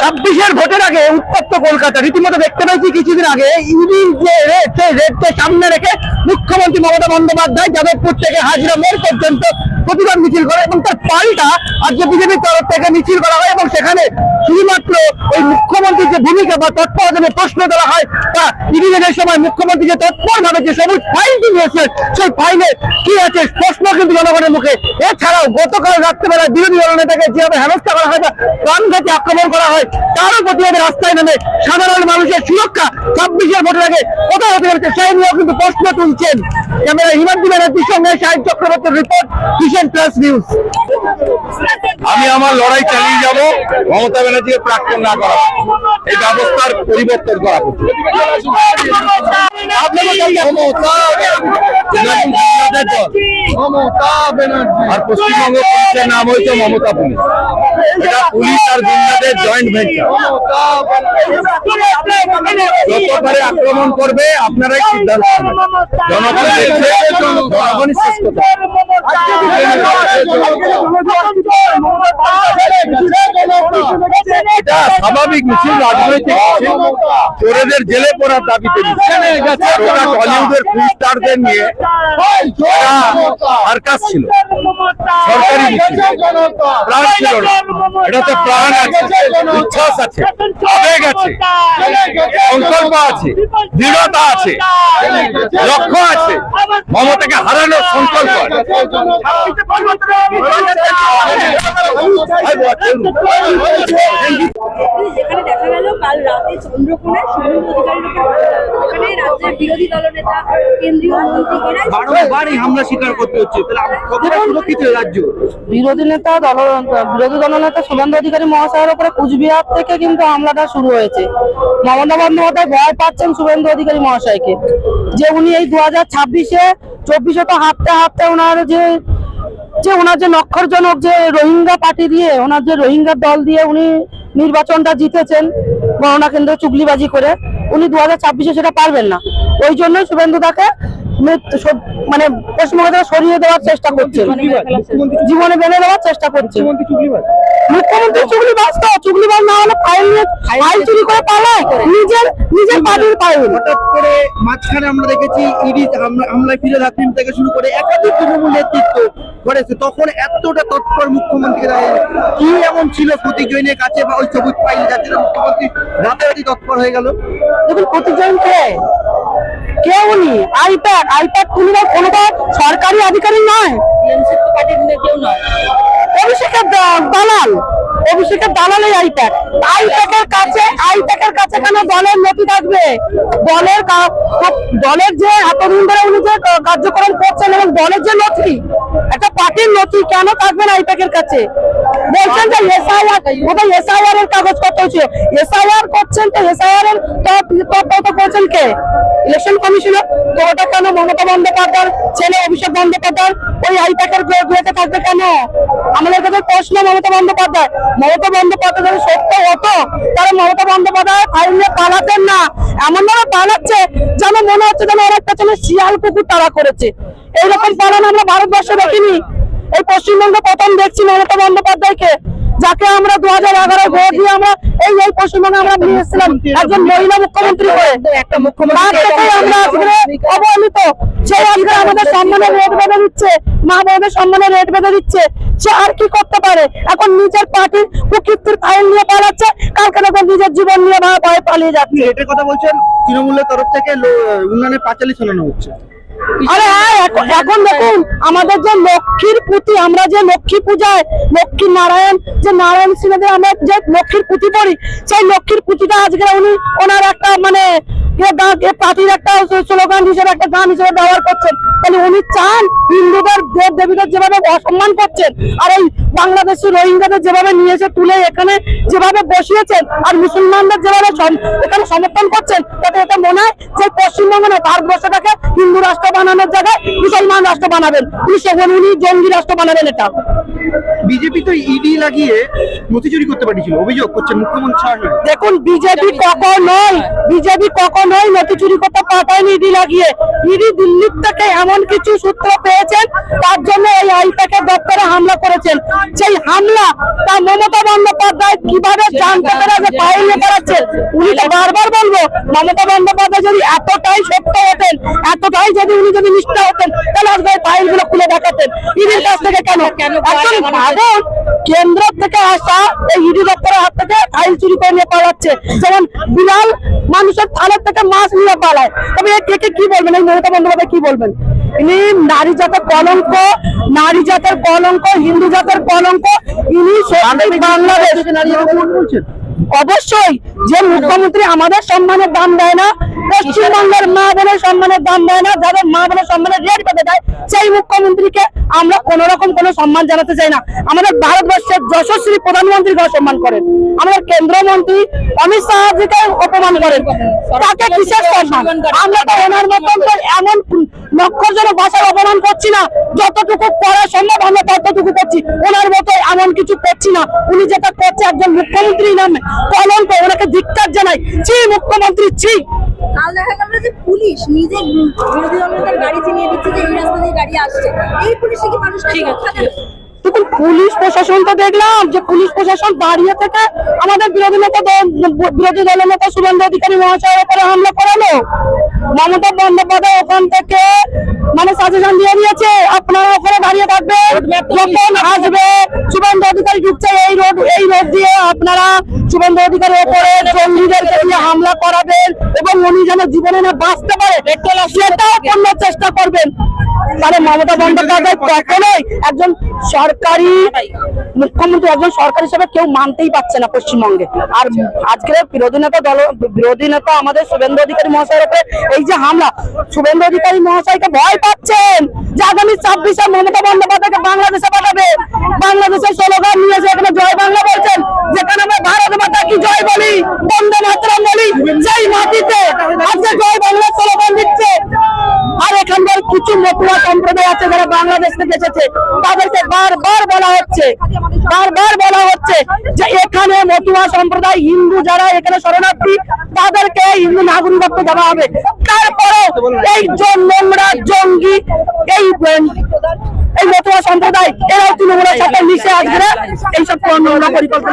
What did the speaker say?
26-এর ভোটের আগে উত্তপ্ত কলকাতা রীতিমতো দেখতে পাইছি কিছুদিন আগে ইডির যে রেডকে সামনে রেখে মুখ্যমন্ত্রী মমতা বন্দ্যোপাধ্যায় যাদবপুর থেকে হাজরা মোড় পর্যন্ত প্রতিবাদ মিছিল করে এবং তার পাল্টা আজকে বিজেপির তরফ থেকে মিছিল করা হয় এবং সেখানে শুধুমাত্র ওই মুখ্যমন্ত্রীর যে ভূমিকা বা তৎপরতা নিয়ে প্রশ্ন তোলা হয় বা ইডিনের সময় মুখ্যমন্ত্রী যে তৎপরভাবে যে সবুজ ফাইলটি নিয়েছে সেই ফাইলে কি আছে প্রশ্ন কিন্তু জনগণের মুখে। এছাড়াও গতকাল রাত্রেবেলা বিরোধী দলনেতাকে যেভাবে হেনস্থা করা হয় বা প্রাণঘাতী আক্রমণ করা হয় তারও প্রতিবাদে রাস্তায় নেমে সাধারণ মানুষের সুরক্ষা 26-এর ভোটের আগে কোথাও হতে পারছে সেই নিয়েও কিন্তু প্রশ্ন তুলছেন। ক্যামেরা হিমাদ্রি ব্যানার্জির সঙ্গে সাহিদ চক্রবর্তীর রিপোর্ট, কিষেন প্লাস নিউজ। আমি আমার লড়াই চালিয়ে যাব মমতা ব্যানার্জিকে প্রাক্তন না করা, এই ব্যবস্থার পরিবর্তন করা আর পশ্চিমবঙ্গ পুলিশের নাম হয়েছে মমতা পুলিশ। এটা পুলিশ আর গুন্ডাদের জয়েন্ট ভেঞ্চার। যতবারে আক্রমণ করবে আপনারাই সিদ্ধান্ত নেবেন। জনগণ দেখছে, জনগণই শেষ কথা। এটা স্বাভাবিক মিছিল, রাজনৈতিক মিছিল, চোরেদের জেলে পড়ার দাবিতে টলিউডের ফিল্ম স্টারদের নিয়ে সার্কাস ছিল, সরকারি মিছিল, প্রাণ ছিল না। এটাতে প্রাণ আছে, উচ্ছ্বাস আছে, আবেগ আছে, সংকল্প আছে, দৃঢ়তা আছে, লক্ষ্য আছে, মমতাকে হারানোর সংকল্প আছে। যেখানে দেখা গেল কাল রাতে চন্দ্রকোনায় শুভেন্দু অধিকারীর রাজ্যের বিরোধী দলনেতা কেন্দ্রীয় মন্ত্রী বারবারই হামলা স্বীকার করতে হচ্ছে, কতটা সুরক্ষিত রাজ্য? বিরোধী দলনেতা শুভেন্দু অধিকারী মহাশয়ের উপরে কুচবিহার থেকে কিন্তু হামলাটা শুরু হয়েছে। মমতা বন্দ্যোপাধ্যায় ভয় পাচ্ছেন শুভেন্দু অধিকারী মহাশয়কে, যে উনি এই 2026-এ 2400 হাঁটতে হাঁটতে ওনার যে নক্ষরজনক যে রোহিঙ্গা পার্টি দিয়ে, ওনার যে রোহিঙ্গা দল দিয়ে উনি নির্বাচনটা জিতেছেন গণনা কেন্দ্রে চুগলিবাজি করে, উনি 2026-এ সেটা পারবেন না। ওই জন্যই শুভেন্দু তাকে মানে পশ্চিমবঙ্গ থেকে সরিয়ে দেওয়ার চেষ্টা করছে, জীবনে বেঁধে দেওয়ার চেষ্টা করছে। মুখ্যমন্ত্রী চুগলিবাজ তো, চুগলিবাজ না হলে ফাইল চুরি করে পালায় নিজের পার্টির ফাইল। হঠাৎ করে মাঝখানে আমরা দেখেছি ইডি হামলায় ফিরে রাত্রিম থেকে শুরু করে একাধিক তৃণমূল নেতৃত্ব করেছে, তখন এতটা তৎপর মুখ্যমন্ত্রী কি এমন ছিল প্রতীক জৈনের কাছে বা ওই সবুজ ফাইল যাতে মুখ্যমন্ত্রী রাতারাতি তৎপর হয়ে গেল? দেখুন প্রতীক জৈন কে উনি? আইপ্যাড কোনো সরকারি আধিকারিক নয়, অভিষেকের দালাল। আইপ্যাকের কাছে কেন দলের নথি থাকবে? দলের যে এতদিন ধরে উনি যে কার্যক্রম করছেন এবং দলের যে নথি, একটা পার্টির নথি কেন থাকবেন আইপ্যাকের কাছে? বলছেন যে এসআইআর এর কাগজপত্র ছিল, এসআইআর করছেন তো এসআইআর এর তৎপরতা করছেন কে? Election commissioner. তো ওটা কেন মমতা বন্দ্যোপাধ্যায়ের ছেলে অভিষেক বন্দ্যোপাধ্যায় ওই আইপ্যাকের গুলোতে থাকবে কেন? আমাদের কাছে প্রশ্ন, মমতা বন্দ্যোপাধ্যায় যদি সত্য হতো তাহলে মমতা বন্দ্যোপাধ্যায় ফাইল নিয়ে পালাতেন না। এমন ভাবে পালাচ্ছে যেন মনে হচ্ছে যেন ওরা পেছনে শিয়াল কুকুর তারা করেছে। এইরকম পালানো আমরা ভারতবর্ষে দেখিনি, এই পশ্চিমবঙ্গে প্রথম দেখছি মমতা বন্দ্যোপাধ্যায়কে, যাকে আমরা 2011 ভোট দিয়ে আমরা এই পশ্চিমবঙ্গে আমরা নিয়ে এসেছিলাম একজন মহিলা মুখ্যমন্ত্রী করে। একটা মুখ্যমন্ত্রী আমরা অবহেলিত, সে আজকে আমাদের সম্মানের রেট বেঁধে দিচ্ছে, মা বোনদের সম্মানের রেট বেঁধে দিচ্ছে। সে আর কি করতে পারে? এখন নিজের পার্টির কুকীর্তির ফাইল নিয়ে পালাচ্ছে, কালকে দেখো নিজের জীবন নিয়ে ভয়ে পালিয়ে যাচ্ছে। এটার কথা বলছেন তৃণমূলের তরফ থেকে উন্নয়নের পাঁচালি শোনানো হচ্ছে। আরে হ্যাঁ, এখন দেখুন আমাদের যে লক্ষ্মীর পুঁতি, আমরা যে লক্ষ্মী পূজায় লক্ষ্মী নারায়ণ সিংহদের আমরা যে লক্ষ্মীর পুঁতি পড়ি, সেই লক্ষ্মীর পুঁতিটা আজকে উনি ওনার একটা মানে পার্টির একটা স্লোগান হিসেবে, একটা গান হিসেবে ব্যবহার করছেন। তাহলে উনি চান হিন্দুদের দেব দেবীদের যেভাবে অসম্মান করছেন, আর এই বাংলাদেশি রোহিঙ্গাদের যেভাবে নিয়ে এসে তুলে এখানে যেভাবে বসিয়েছেন, আর মুসলমানদের যেভাবে এখানে সমর্থন করছেন, তাতে এটা মনে হয় যে পশ্চিমবঙ্গ না ভারতবর্ষটাকে হিন্দু রাষ্ট্র বানানোর জায়গায় মুসলমান রাষ্ট্র বানাবেন, উনি জঙ্গি রাষ্ট্র বানাবেন। এটা বিজেপি তো ইডি লাগিয়ে নথি চুরি করতে পারছিল, অভিযোগ করছেন মুখ্যমন্ত্রী সরাসরি। দেখুন বিজেপি কখনোই কখনোই নথি চুরি করতে পাঠায়নি ইডি লাগিয়ে। ইডি দিল্লির থেকে এমন কিছু সূত্র পেয়েছেন, তার জন্য এই আইপ্যাকের দপ্তরে হামলা করেছেন। সেই হামলা তা মমতা বন্দ্যোপাধ্যায় কিভাবে জানতে পেরে যে ফাইল নিয়ে বেড়াচ্ছেন? উনি তো বারবার বলবো, মমতা বন্দ্যোপাধ্যায় যদি এতটাই সত্য হতেন, এতটাই যদি উনি যদি নিষ্ঠা হতেন, তাহলে আজকে এই ফাইলগুলো খুলে দেখাতেন। ইডির কাছ থেকে কেন এখন ভাবুন, কেন্দ্র থেকে আসা এই ইডি দপ্তরের হাত থেকে ফাইল চুরি করে নিয়ে পালাচ্ছে, যেমন বিলাল মানুষের থানার থেকে মাছ নিয়ে পালায়। তবে একে কি বলবেন, এই মমতা বন্দ্যোপাধ্যায় কি বলবেন? ইনি নারী জাতের কলঙ্ক, নারী জাতের কলঙ্ক, হিন্দু জাতের কলঙ্ক। ইনি বাংলাদেশ অবশ্যই যে মুখ্যমন্ত্রী আমাদের সম্মানের দাম দেয় না, পশ্চিমবঙ্গের মা বোনের সম্মানের দাম দেয় না, যাদের মা বোনের সম্মানের রেট বেঁধে দেয়, সেই মুখ্যমন্ত্রীকে আমরা কোন রকম কোনো সম্মান জানাতে চাই না। আমাদের ভারতবর্ষের যশস্বী প্রধানমন্ত্রীকে সম্মান করেন, আমাদের কেন্দ্রমন্ত্রী অমিত শাহজিকে অপমান করেন, তাকে কিসের সম্মান? আমরা তো ওনার মতন এমন লক্ষজনক ভাষার অপমান করছি না, যতটুকু করা সম্ভব আমরা ততটুকু করছি। ওনার মতো এমন কিছু করছি না। উনি যেটা করছে একজন মুখ্যমন্ত্রী নামে কলঙ্ক, ওনাকে ধিক্কার জানাই। ছি মুখ্যমন্ত্রী, ছি। কাল দেখা গেল যে পুলিশ নিজে বিরোধী দলের গাড়ি চিনিয়ে দিচ্ছে যে এই রাস্তা দিয়ে গাড়ি আসছে, এই পুলিশে কি মানুষ ঠিক আছে? দেখুন, পুলিশ প্রশাসন তো দেখলাম যে পুলিশ প্রশাসন দাঁড়িয়ে থেকে আমাদের বিরোধী দলের নেতা শুভেন্দু অধিকারী মহাশয়ের উপরে হামলা করালো। মমতা বন্দ্যোপাধ্যায় ওখান থেকে মানে সাজেশন দিয়ে দিয়েছে, আপনারা ওখানে দাঁড়িয়ে থাকবেন, যখন আসবে শুভেন্দু অধিকারী ঢুকছে এই রোড দিয়ে, আপনারা শুভেন্দু অধিকারীর উপরে জঙ্গিদেরকে দিয়ে হামলা করাবেন এবং উনি যেন জীবনে না বাঁচতে পারে সেটাও করার চেষ্টা করবেন। তাহলে মমতা বন্দ্যোপাধ্যায় কখনোই একজন সরকারি মুখ্যমন্ত্রী, একজন সরকার হিসেবে কেউ মানতেই পারছে না পশ্চিমবঙ্গে। আর আজকের বিরোধী নেতা আমাদের শুভেন্দু অধিকারী মহাশয়ের উপরে এই যে হামলা, শুভেন্দু অধিকারী মহাশয়কে ভয় পাচ্ছেন যে আগামী 26-এ মমতা বন্দ্যোপাধ্যায়কে বাংলাদেশে পাঠাবে। বাংলাদেশের স্লোগান নিয়েছে, এখানে জয় বাংলা বলছেন, যেখানে আমরা ভারত মাতা কি জয় বলি, বন্দে মাতরম বলি, সেই মাটিতে আজকে জয় বাংলা স্লোগান দিচ্ছে। আর এখানকার কিছু মতুয়া সম্প্রদায় আছে যারা বাংলাদেশ থেকে এসেছে, তাদেরকে বারবার বলা হচ্ছে যে এখানে মতুয়া সম্প্রদায় হিন্দু যারা এখানে শরণার্থী, তাদেরকে হিন্দু নাগরিকত্ব দেওয়া হবে। তারপরেও এই নোংরা জঙ্গি এই মতুয়া সম্প্রদায় এরাও তৃণমূলের সাথে মিশে আসবে এইসব নোংরা পরিকল্পনা